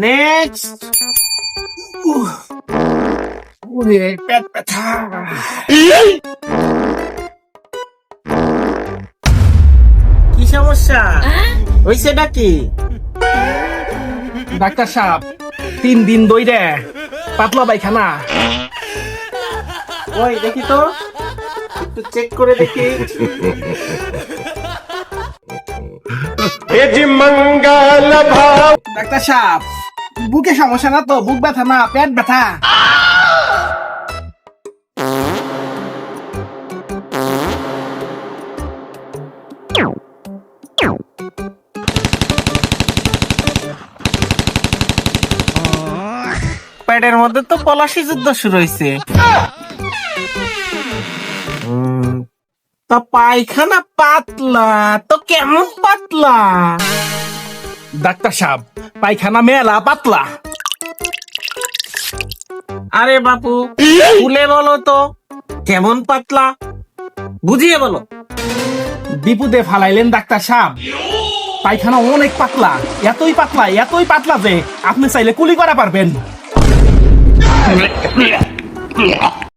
Next. ওরে পেট ব্যথা। কি সমস্যা হইছে নাকি? ডাক্তার সাহেব 3 দিন ধইরে পাতলা পায়খানা। ওই দেখি তো, একটু চেক করে দেখি। ডাক্তার সাহেব বুকে সমস্যা না তো? বুক ব্যথা না পেট ব্যথা? পেটের মধ্যে তো পলাশি যুদ্ধ শুরু হয়েছে। তা পায়খানা পাতলা তো কেমন পাতলা? ডাক্তার সাহেব পায়খানা মেলা পাতলা। আরে বাপু, খুলে বলো তো কেমন পাতলা, বুঝিয়ে বলো। বিপদে ফালাইলেন ডাক্তার সাহেব। পায়খানা অনেক পাতলা, এতই পাতলা এতই পাতলা যে আপনি চাইলে কুলি করা পারবেন।